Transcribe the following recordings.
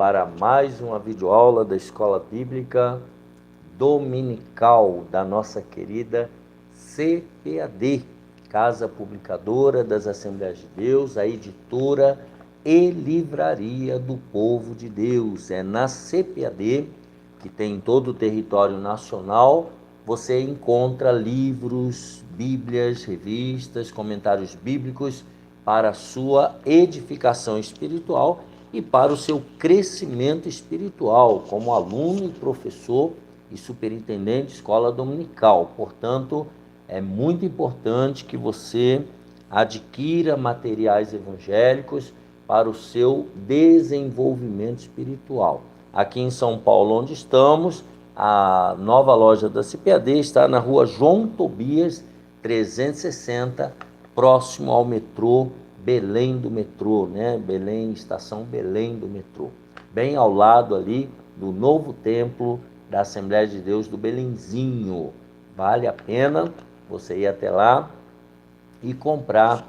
para mais uma videoaula da Escola Bíblica Dominical da nossa querida CPAD, Casa Publicadora das Assembleias de Deus, a editora e livraria do povo de Deus. É na CPAD, que tem em todo o território nacional, você encontra livros, bíblias, revistas, comentários bíblicos para a sua edificação espiritual e para o seu crescimento espiritual como aluno e professor e superintendente de escola dominical. Portanto, é muito importante que você adquira materiais evangélicos para o seu desenvolvimento espiritual. Aqui em São Paulo, onde estamos, a nova loja da CPAD está na rua João Tobias 360, próximo ao metrô Belém do metrô, Belém, estação Belém do metrô, bem ao lado ali do novo templo da Assembleia de Deus do Belenzinho. Vale a pena você ir até lá e comprar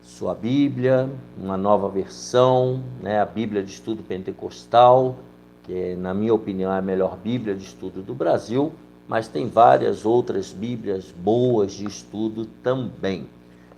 sua Bíblia, uma nova versão, a Bíblia de Estudo Pentecostal, que na minha opinião é a melhor Bíblia de estudo do Brasil, mas tem várias outras Bíblias boas de estudo também.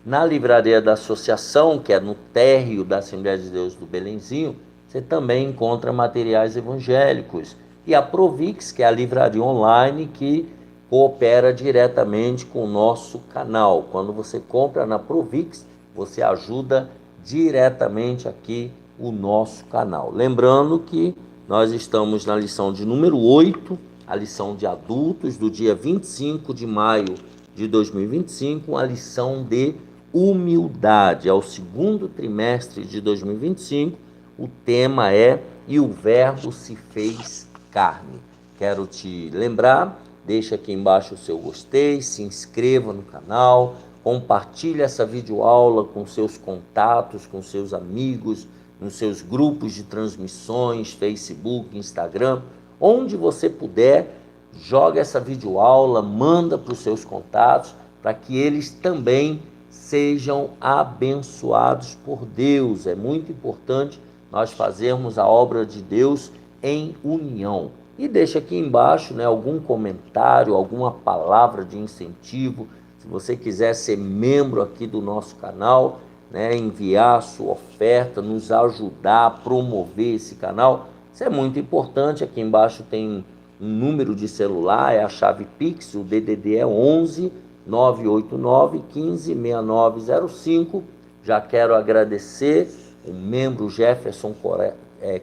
Na livraria da associação, que é no térreo da Assembleia de Deus do Belenzinho, você também encontra materiais evangélicos. E a Provix, que é a livraria online que coopera diretamente com o nosso canal. Quando você compra na Provix, você ajuda diretamente aqui o nosso canal. Lembrando que nós estamos na lição de número 8, a lição de adultos, do dia 25 de maio de 2025, a lição de humildade. É o segundo trimestre de 2025, o tema é "E o Verbo se fez carne". Quero te lembrar, deixa aqui embaixo o seu gostei, se inscreva no canal, compartilhe essa videoaula com seus contatos, com seus amigos, nos seus grupos de transmissões, Facebook, Instagram, onde você puder, joga essa videoaula, manda para os seus contatos, para que eles também sejam abençoados por Deus. É muito importante nós fazermos a obra de Deus em união. E deixa aqui embaixo algum comentário, alguma palavra de incentivo. Se você quiser ser membro aqui do nosso canal, enviar a sua oferta, nos ajudar a promover esse canal, isso é muito importante. Aqui embaixo tem um número de celular, é a chave Pix, o DDD é 11 989 15 6905. Já quero agradecer o membro Jefferson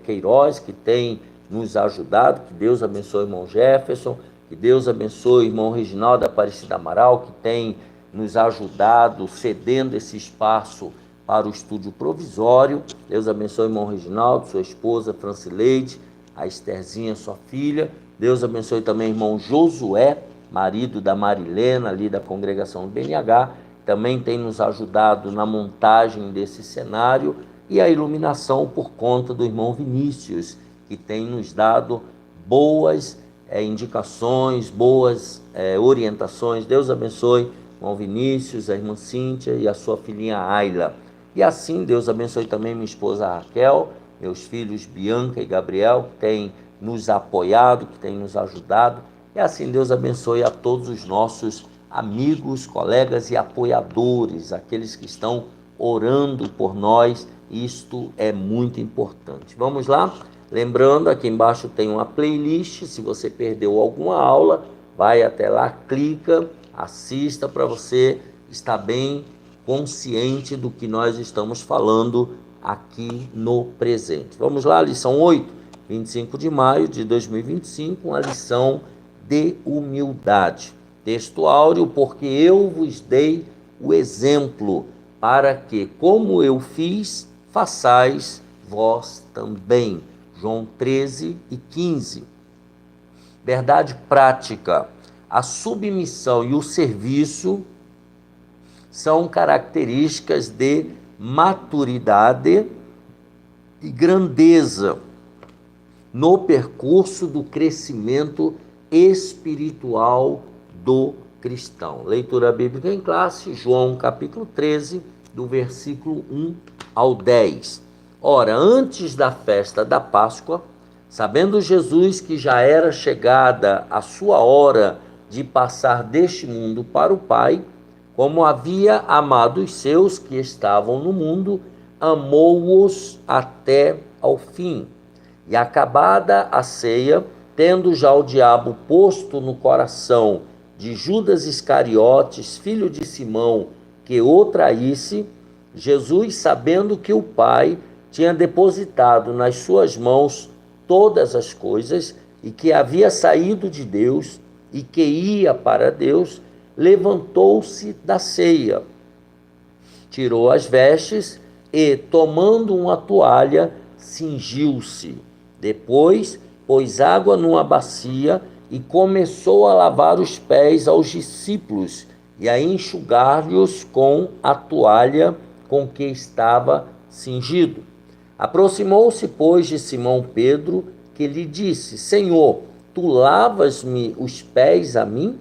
Queiroz, que tem nos ajudado. Que Deus abençoe o irmão Jefferson, que Deus abençoe o irmão Reginaldo Aparecida Amaral, que tem nos ajudado, cedendo esse espaço para o estúdio provisório. Deus abençoe o irmão Reginaldo, sua esposa Francileide, a Estherzinha, sua filha. Deus abençoe também o irmão Josué, marido da Marilena, ali da congregação do BNH, também tem nos ajudado na montagem desse cenário, e a iluminação por conta do irmão Vinícius, que tem nos dado boas indicações, boas orientações. Deus abençoe o irmão Vinícius, a irmã Cíntia e a sua filhinha Ayla. E assim, Deus abençoe também minha esposa Raquel, meus filhos Bianca e Gabriel, que têm nos apoiado, que têm nos ajudado. E assim, Deus abençoe a todos os nossos amigos, colegas e apoiadores, aqueles que estão orando por nós. Isto é muito importante. Vamos lá? Lembrando, aqui embaixo tem uma playlist. Se você perdeu alguma aula, vai até lá, clica, assista, para você estar bem consciente do que nós estamos falando aqui no presente. Vamos lá, lição 8, 25 de maio de 2025, uma lição de humildade. Texto áureo: porque eu vos dei o exemplo, para que, como eu fiz, façais vós também. João 13:15. Verdade prática: a submissão e o serviço são características de maturidade e grandeza no percurso do crescimento espiritual do cristão. Leitura bíblica em classe, João capítulo 13, do versículo 1 ao 10. Ora, antes da festa da Páscoa, sabendo Jesus que já era chegada a sua hora de passar deste mundo para o Pai, como havia amado os seus que estavam no mundo, amou-os até ao fim. E acabada a ceia, tendo já o diabo posto no coração de Judas Iscariotes, filho de Simão, que o traísse, Jesus, sabendo que o Pai tinha depositado nas suas mãos todas as coisas e que havia saído de Deus e que ia para Deus, levantou-se da ceia, tirou as vestes e, tomando uma toalha, cingiu-se. Depois, pôs água numa bacia e começou a lavar os pés aos discípulos e a enxugar-lhes com a toalha com que estava cingido. Aproximou-se, pois, de Simão Pedro, que lhe disse: Senhor, tu lavas-me os pés a mim?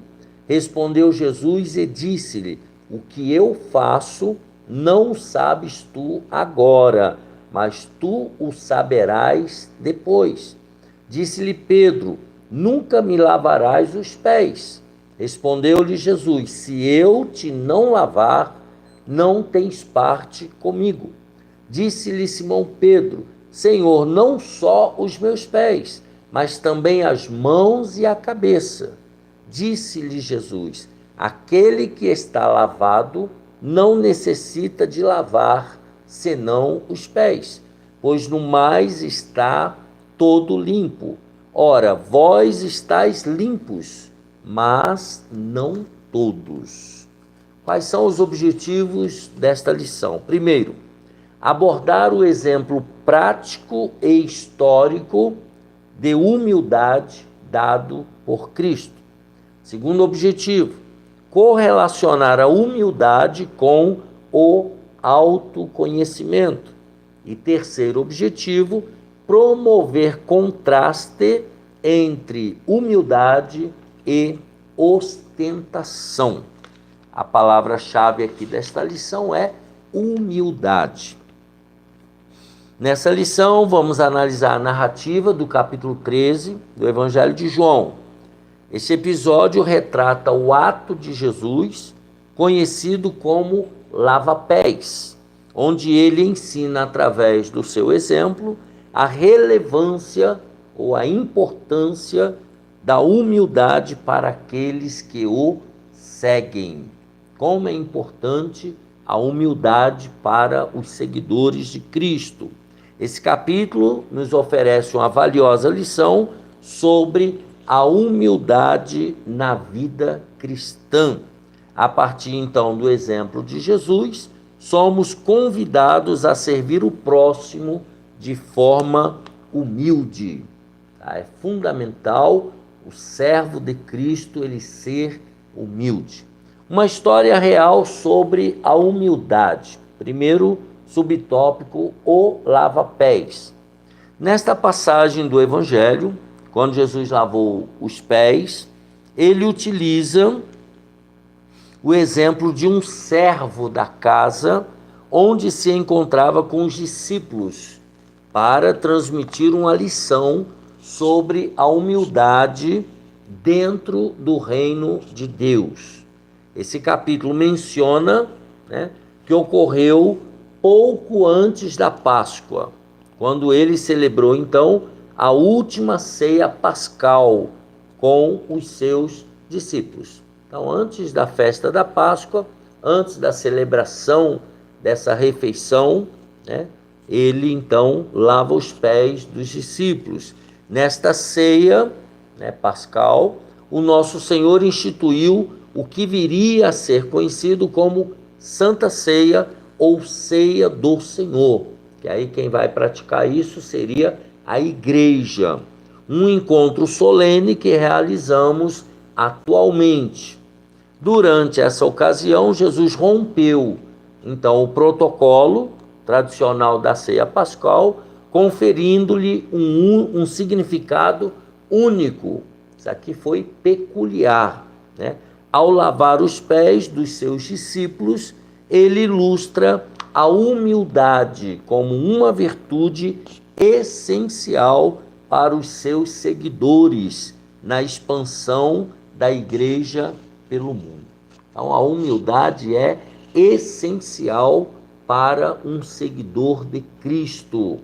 Respondeu Jesus e disse-lhe: O que eu faço não sabes tu agora, mas tu o saberás depois. Disse-lhe Pedro: Nunca me lavarás os pés. Respondeu-lhe Jesus: Se eu te não lavar, não tens parte comigo. Disse-lhe Simão Pedro: Senhor, não só os meus pés, mas também as mãos e a cabeça. Disse-lhe Jesus: Aquele que está lavado não necessita de lavar, senão os pés, pois no mais está todo limpo. Ora, vós estáis limpos, mas não todos. Quais são os objetivos desta lição? Primeiro, abordar o exemplo prático e histórico de humildade dado por Cristo. Segundo objetivo, correlacionar a humildade com o autoconhecimento. E terceiro objetivo, promover contraste entre humildade e ostentação. A palavra-chave aqui desta lição é humildade. Nessa lição, vamos analisar a narrativa do capítulo 13 do Evangelho de João. Esse episódio retrata o ato de Jesus, conhecido como lava-pés, onde ele ensina, através do seu exemplo, a relevância ou a importância da humildade para aqueles que o seguem. Como é importante a humildade para os seguidores de Cristo. Esse capítulo nos oferece uma valiosa lição sobre a humildade na vida cristã. A partir então do exemplo de Jesus, somos convidados a servir o próximo de forma humilde. É fundamental o servo de Cristo ele ser humilde. Uma história real sobre a humildade. Primeiro subtópico, o lava-pés. Nesta passagem do Evangelho, quando Jesus lavou os pés, ele utiliza o exemplo de um servo da casa onde se encontrava com os discípulos para transmitir uma lição sobre a humildade dentro do reino de Deus. Esse capítulo menciona, que ocorreu pouco antes da Páscoa, quando ele celebrou então a última ceia pascal com os seus discípulos. Então, antes da festa da Páscoa, antes da celebração dessa refeição, ele então lava os pés dos discípulos. Nesta ceia pascal, o nosso Senhor instituiu o que viria a ser conhecido como Santa Ceia ou Ceia do Senhor, que aí quem vai praticar isso seria a igreja. Um encontro solene que realizamos atualmente. Durante essa ocasião, Jesus rompeu, então, o protocolo tradicional da ceia pascal, conferindo-lhe um significado único. Isso aqui foi peculiar, Ao lavar os pés dos seus discípulos, ele ilustra a humildade como uma virtude essencial para os seus seguidores na expansão da igreja pelo mundo. Então, a humildade é essencial para um seguidor de Cristo,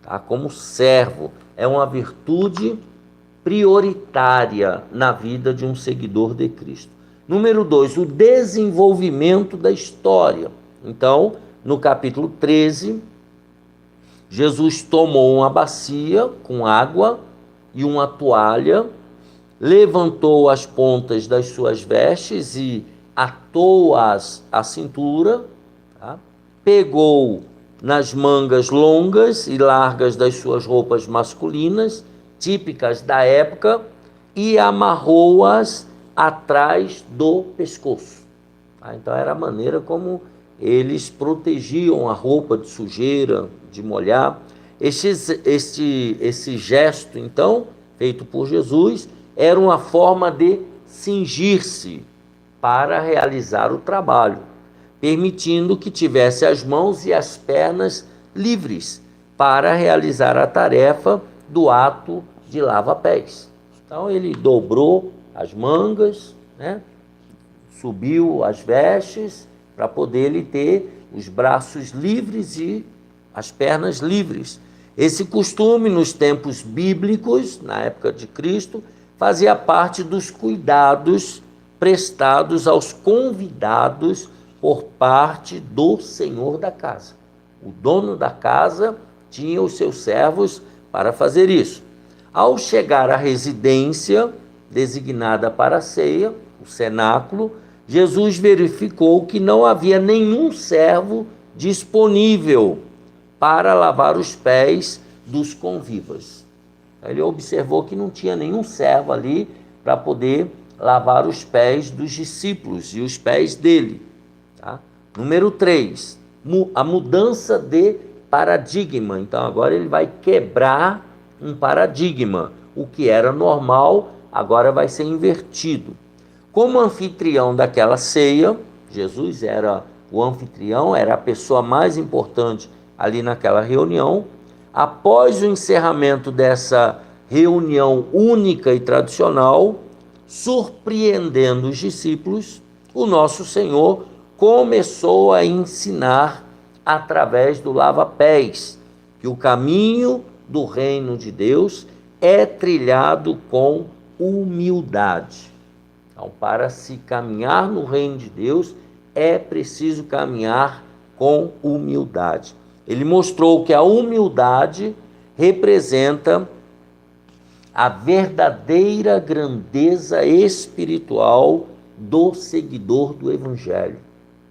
tá? Como servo, é uma virtude prioritária na vida de um seguidor de Cristo. Número 2, o desenvolvimento da história. Então, no capítulo 13, Jesus tomou uma bacia com água e uma toalha, levantou as pontas das suas vestes e atou-as à cintura, tá? Pegou nas mangas longas e largas das suas roupas masculinas, típicas da época, e amarrou-as atrás do pescoço. Tá? Então era a maneira como eles protegiam a roupa de sujeira, de molhar. Esse gesto, então, feito por Jesus, era uma forma de cingir-se para realizar o trabalho, permitindo que tivesse as mãos e as pernas livres para realizar a tarefa do ato de lava-pés. Então ele dobrou as mangas, né? Subiu as vestes para poder ele ter os braços livres e as pernas livres. Esse costume nos tempos bíblicos, na época de Cristo, fazia parte dos cuidados prestados aos convidados por parte do senhor da casa. O dono da casa tinha os seus servos para fazer isso. Ao chegar à residência designada para a ceia, o cenáculo, Jesus verificou que não havia nenhum servo disponível para lavar os pés dos convivas. Ele observou que não tinha nenhum servo ali para poder lavar os pés dos discípulos e os pés dele. Tá? Número 3, a mudança de paradigma. Então agora ele vai quebrar um paradigma. O que era normal agora vai ser invertido. Como anfitrião daquela ceia, Jesus era o anfitrião, era a pessoa mais importante ali naquela reunião. Após o encerramento dessa reunião única e tradicional, surpreendendo os discípulos, o nosso Senhor começou a ensinar através do lava-pés, que o caminho do reino de Deus é trilhado com humildade. Então, para se caminhar no reino de Deus, é preciso caminhar com humildade. Ele mostrou que a humildade representa a verdadeira grandeza espiritual do seguidor do Evangelho.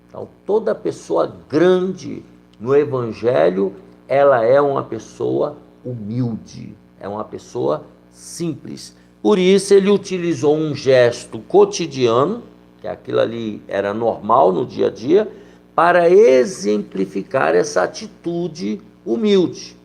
Então, toda pessoa grande no Evangelho, ela é uma pessoa humilde, é uma pessoa simples. Por isso, ele utilizou um gesto cotidiano, que aquilo ali era normal no dia a dia, para exemplificar essa atitude humilde.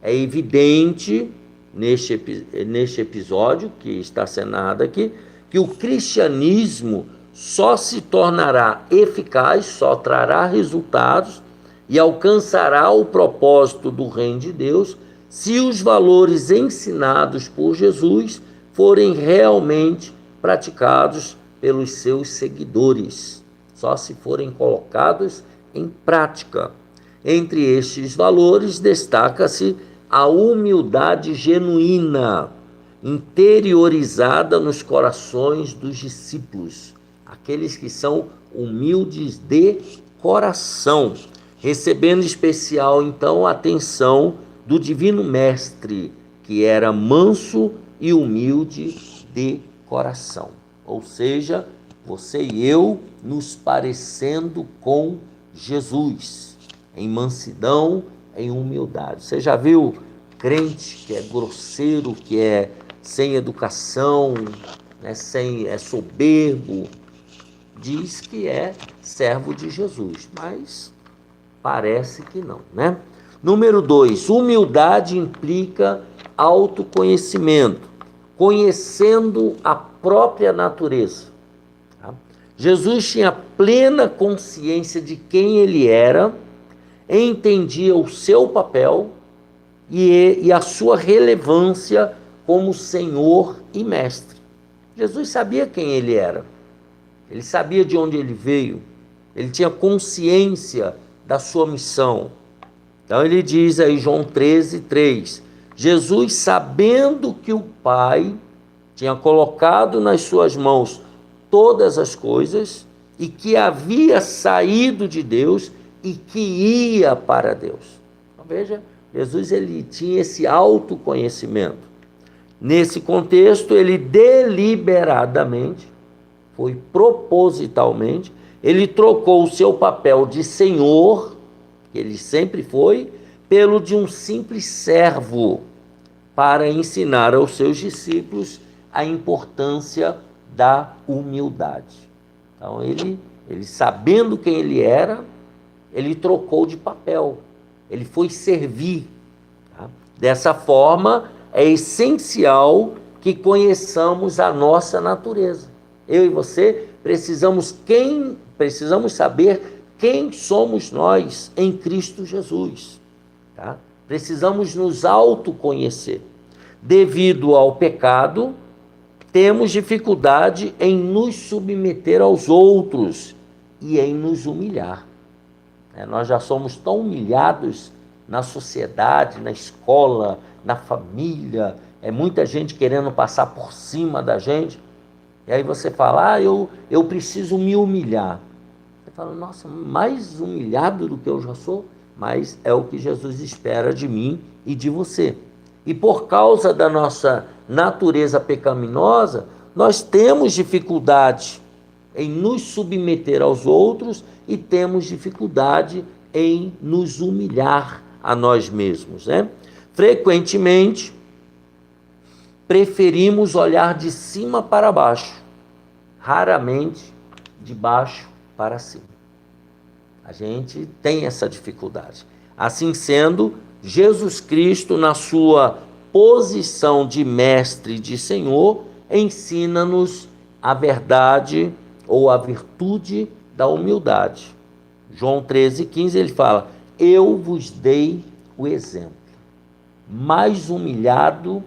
É evidente neste episódio que está sendo narrado aqui, que o cristianismo só se tornará eficaz, só trará resultados e alcançará o propósito do reino de Deus se os valores ensinados por Jesus forem realmente praticados pelos seus seguidores, só se forem colocados em prática. Entre estes valores destaca-se a humildade genuína, interiorizada nos corações dos discípulos, aqueles que são humildes de coração, recebendo especial, então, a atenção do Divino Mestre, que era manso e humilde de coração. Ou seja, você e eu nos parecendo com Jesus, em mansidão, em humildade. Você já viu crente que é grosseiro, que é sem educação, né, é soberbo? Diz que é servo de Jesus, mas parece que não, né? Número 2, humildade implica autoconhecimento, conhecendo a própria natureza. Tá? Jesus tinha plena consciência de quem ele era entendia o seu papel e a sua relevância como Senhor e Mestre. Jesus sabia quem ele era, ele sabia de onde ele veio, ele tinha consciência da sua missão. Então ele diz aí, João 13:3, Jesus, sabendo que o Pai tinha colocado nas suas mãos todas as coisas e que havia saído de Deus e que ia para Deus. Então veja, Jesus ele tinha esse autoconhecimento. Nesse contexto, ele deliberadamente, foi propositalmente, ele trocou o seu papel de Senhor, que ele sempre foi, pelo de um simples servo, para ensinar aos seus discípulos a importância da humildade. Então ele sabendo quem ele era, ele trocou de papel, ele foi servir. Tá? Dessa forma, é essencial que conheçamos a nossa natureza. Eu e você precisamos saber quem somos nós em Cristo Jesus. Tá? Precisamos nos autoconhecer. Devido ao pecado, temos dificuldade em nos submeter aos outros e em nos humilhar. Nós já somos tão humilhados na sociedade, na escola, na família, muita gente querendo passar por cima da gente, e aí você fala, eu preciso me humilhar. Você fala, nossa, mais humilhado do que eu já sou? Mas é o que Jesus espera de mim e de você. E por causa da nossa natureza pecaminosa, nós temos dificuldade em nos submeter aos outros e temos dificuldade em nos humilhar a nós mesmos, né? Frequentemente, preferimos olhar de cima para baixo, raramente de baixo para cima. A gente tem essa dificuldade. Assim sendo, Jesus Cristo, na sua posição de mestre e de Senhor, ensina-nos a verdade ou a virtude da humildade. João 13:15, ele fala, eu vos dei o exemplo. Mais humilhado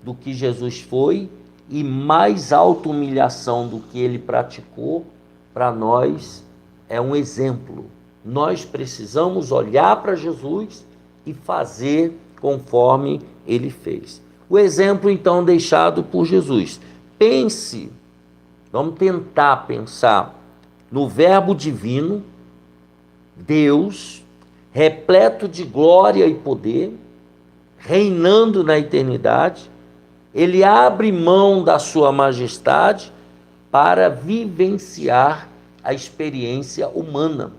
do que Jesus foi e mais auto-humilhação do que ele praticou, para nós é um exemplo. Nós precisamos olhar para Jesus e fazer conforme ele fez. O exemplo, então, deixado por Jesus. Pense, vamos tentar pensar no Verbo divino, Deus, repleto de glória e poder, reinando na eternidade. Ele abre mão da sua majestade para vivenciar a experiência humana.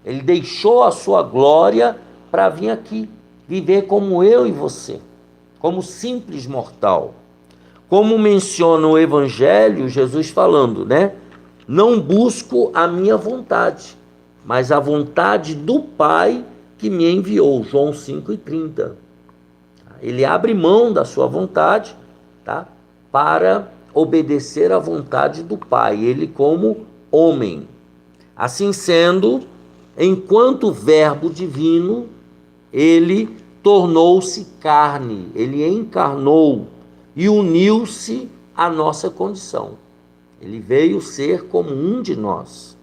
Ele deixou a sua glória para vir aqui, viver como eu e você, como simples mortal. Como menciona o Evangelho, Jesus falando, né? Não busco a minha vontade, mas a vontade do Pai que me enviou. João 5:30. Ele abre mão da sua vontade, tá? Para obedecer à vontade do Pai, ele como homem. Assim sendo, enquanto Verbo divino, ele tornou-se carne, ele encarnou e uniu-se à nossa condição. Ele veio ser como um de nós.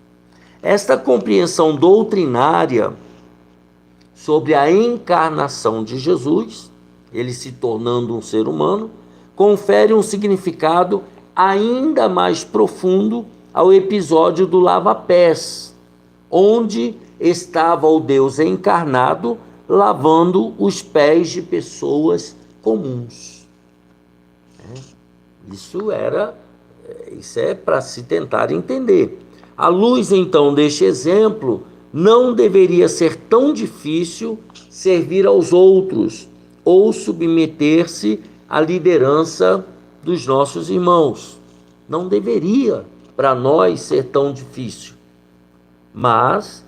Esta compreensão doutrinária sobre a encarnação de Jesus, ele se tornando um ser humano, confere um significado ainda mais profundo ao episódio do lava-pés, onde estava o Deus encarnado lavando os pés de pessoas comuns. Isso é para se tentar entender. À luz, então, deste exemplo, não deveria ser tão difícil servir aos outros ou submeter-se à liderança dos nossos irmãos. Não deveria para nós ser tão difícil. Mas,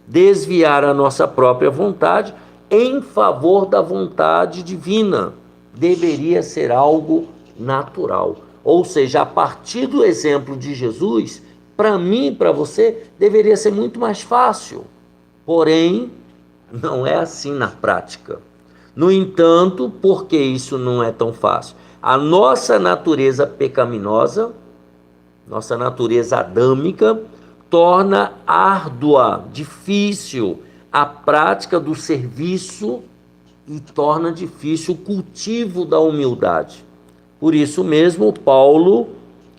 desviar a nossa própria vontade em favor da vontade divina deveria ser algo natural. Ou seja, a partir do exemplo de Jesus, para mim e para você, deveria ser muito mais fácil. Porém, não é assim na prática. No entanto, por que isso não é tão fácil? A nossa natureza pecaminosa, nossa natureza adâmica, torna árdua, difícil a prática do serviço e torna difícil o cultivo da humildade. Por isso mesmo, Paulo,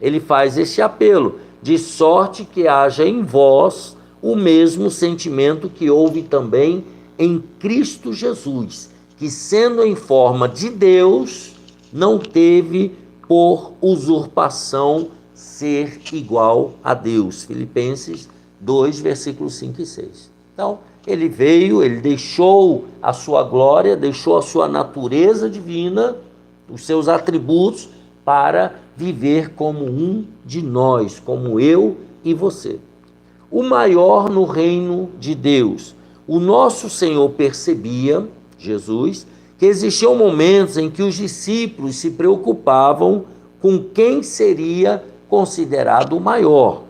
ele faz esse apelo, de sorte que haja em vós o mesmo sentimento que houve também em Cristo Jesus, que sendo em forma de Deus, não teve por usurpação ser igual a Deus. Filipenses 2, versículos 5 e 6. Então, ele veio, ele deixou a sua glória, deixou a sua natureza divina, os seus atributos, para viver como um de nós, como eu e você. O maior no reino de Deus. O nosso Senhor percebia, Jesus, que existiam momentos em que os discípulos se preocupavam com quem seria considerado o maior.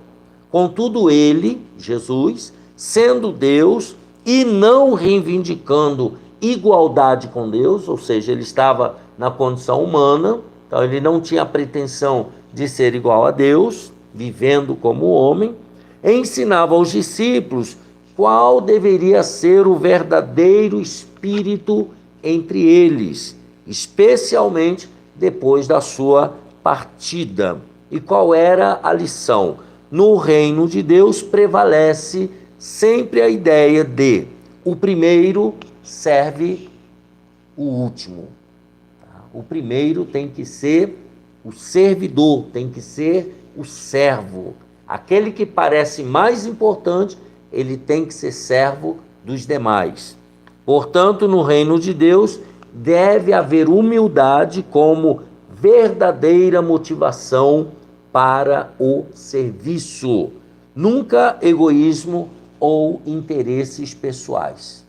Contudo, ele, Jesus, sendo Deus e não reivindicando igualdade com Deus, ou seja, ele estava na condição humana, então ele não tinha a pretensão de ser igual a Deus, vivendo como homem, ensinava aos discípulos qual deveria ser o verdadeiro espírito entre eles, especialmente depois da sua partida. E qual era a lição? No reino de Deus prevalece sempre a ideia de o primeiro serve o último. O primeiro tem que ser o servidor, tem que ser o servo. Aquele que parece mais importante, ele tem que ser servo dos demais. Portanto, no reino de Deus, deve haver humildade como verdadeira motivação para o serviço. Nunca egoísmo ou interesses pessoais.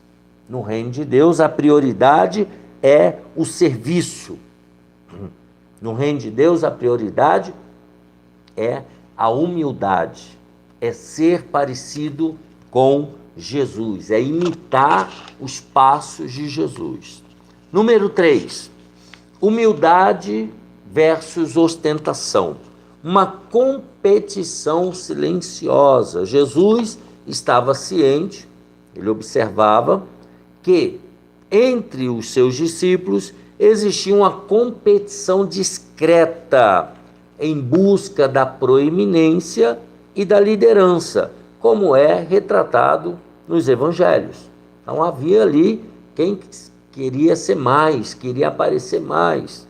No reino de Deus, a prioridade é o serviço. No reino de Deus, a prioridade é a humildade, é ser parecido com Jesus, é imitar os passos de Jesus. Número 3, humildade versus ostentação. Uma competição silenciosa. Jesus estava ciente, ele observava que entre os seus discípulos existia uma competição discreta em busca da proeminência e da liderança, como é retratado nos evangelhos. Então havia ali quem queria ser mais, queria aparecer mais.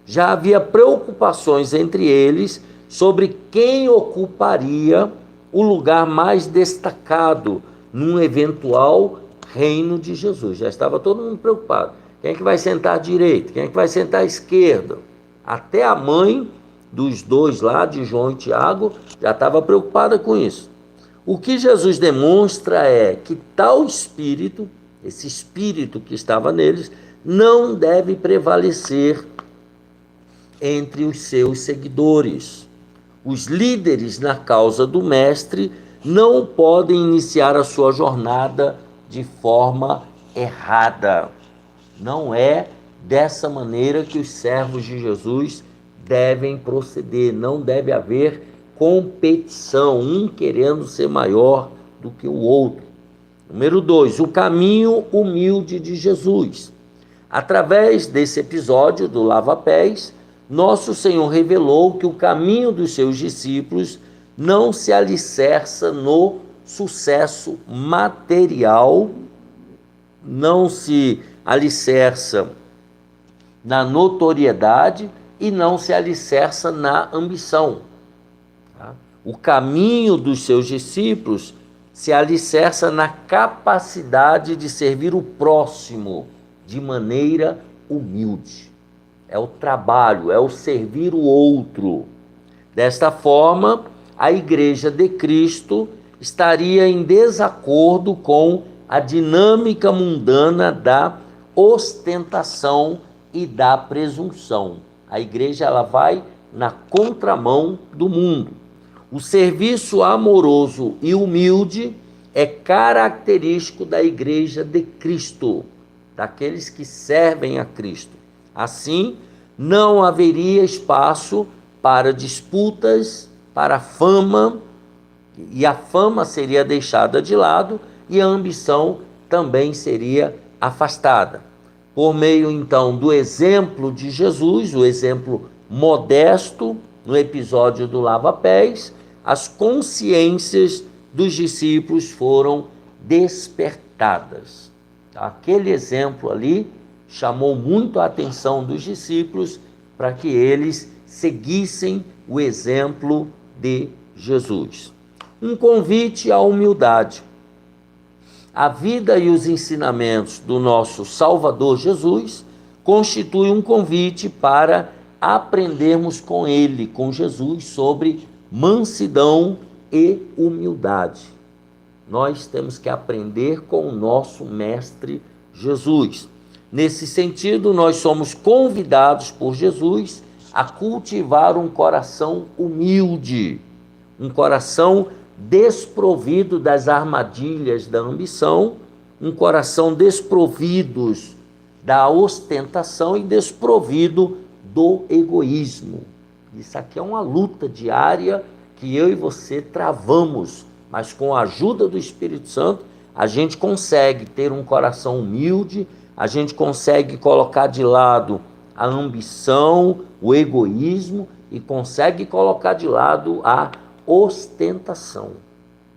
Já havia preocupações entre eles sobre quem ocuparia o lugar mais destacado num eventual reino de Jesus. Já estava todo mundo preocupado. Quem é que vai sentar à direita? Quem é que vai sentar à esquerda? Até a mãe dos dois lá, de João e Tiago, já estava preocupada com isso. O que Jesus demonstra é que tal espírito, esse espírito que estava neles, não deve prevalecer entre os seus seguidores. Os líderes na causa do mestre não podem iniciar a sua jornada de forma errada. Não é dessa maneira que os servos de Jesus devem proceder. Não deve haver competição, um querendo ser maior do que o outro. Número 2, o caminho humilde de Jesus. Através desse episódio do lava-pés, nosso Senhor revelou que o caminho dos seus discípulos não se alicerça no sucesso material, não se alicerça na notoriedade e não se alicerça na ambição. O caminho dos seus discípulos se alicerça na capacidade de servir o próximo de maneira humilde. É o trabalho, é o servir o outro. Desta forma, a Igreja de Cristo estaria em desacordo com a dinâmica mundana da ostentação e da presunção. A igreja ela vai na contramão do mundo. O serviço amoroso e humilde é característico da Igreja de Cristo, daqueles que servem a Cristo. Assim, não haveria espaço para disputas, para fama, e a fama seria deixada de lado e a ambição também seria afastada. Por meio, então, do exemplo de Jesus, o exemplo modesto, no episódio do lava-pés, as consciências dos discípulos foram despertadas. Aquele exemplo ali chamou muito a atenção dos discípulos para que eles seguissem o exemplo de Jesus. Um convite à humildade. A vida e os ensinamentos do nosso Salvador Jesus constituem um convite para aprendermos com ele, com Jesus, sobre mansidão e humildade. Nós temos que aprender com o nosso Mestre Jesus. Nesse sentido, nós somos convidados por Jesus a cultivar um coração humilde, um coração desprovido das armadilhas da ambição, um coração desprovido da ostentação e desprovido do egoísmo. Isso aqui é uma luta diária que eu e você travamos, mas com a ajuda do Espírito Santo, a gente consegue ter um coração humilde, a gente consegue colocar de lado a ambição, o egoísmo e consegue colocar de lado a ostentação.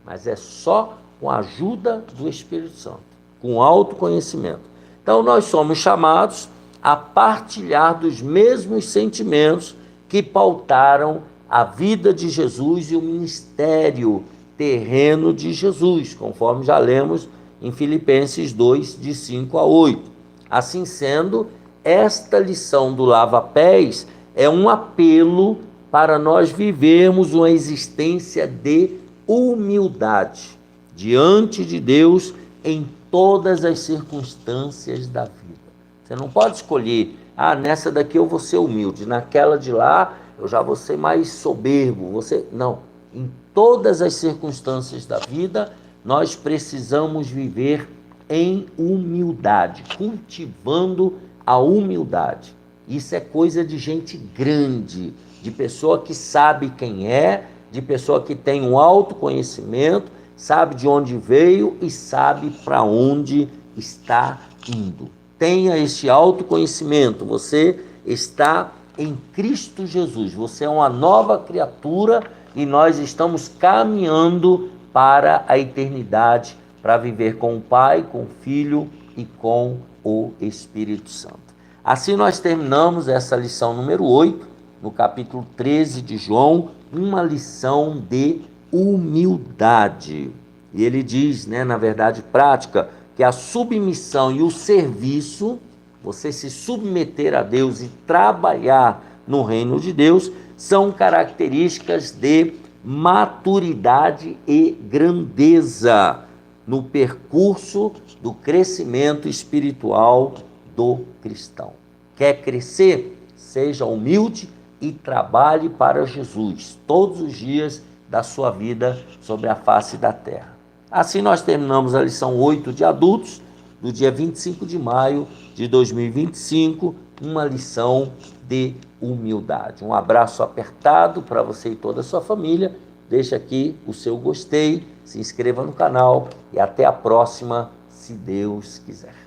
Mas é só com a ajuda do Espírito Santo, com autoconhecimento. Então nós somos chamados a partilhar dos mesmos sentimentos que pautaram a vida de Jesus e o ministério terreno de Jesus, conforme já lemos em Filipenses 2, de 5 a 8. Assim sendo, esta lição do lava-pés é um apelo para nós vivermos uma existência de humildade diante de Deus em todas as circunstâncias da vida. Você não pode escolher, nessa daqui eu vou ser humilde, naquela de lá eu já vou ser mais soberbo. Não, em todas as circunstâncias da vida, nós precisamos viver em humildade, cultivando a humildade. Isso é coisa de gente grande, de pessoa que sabe quem é, de pessoa que tem um autoconhecimento, sabe de onde veio e sabe para onde está indo. Tenha este autoconhecimento, você está em Cristo Jesus, você é uma nova criatura e nós estamos caminhando para a eternidade, para viver com o Pai, com o Filho e com o Espírito Santo. Assim nós terminamos essa lição número 8, no capítulo 13 de João, uma lição de humildade. E ele diz, na verdade prática, que a submissão e o serviço, você se submeter a Deus e trabalhar no reino de Deus, são características de maturidade e grandeza no percurso do crescimento espiritual do cristão. Quer crescer? Seja humilde e trabalhe para Jesus todos os dias da sua vida sobre a face da terra. Assim nós terminamos a lição 8 de adultos, do dia 25 de maio de 2025, uma lição de humildade. Um abraço apertado para você e toda a sua família. Deixa aqui o seu gostei, se inscreva no canal e até a próxima, se Deus quiser.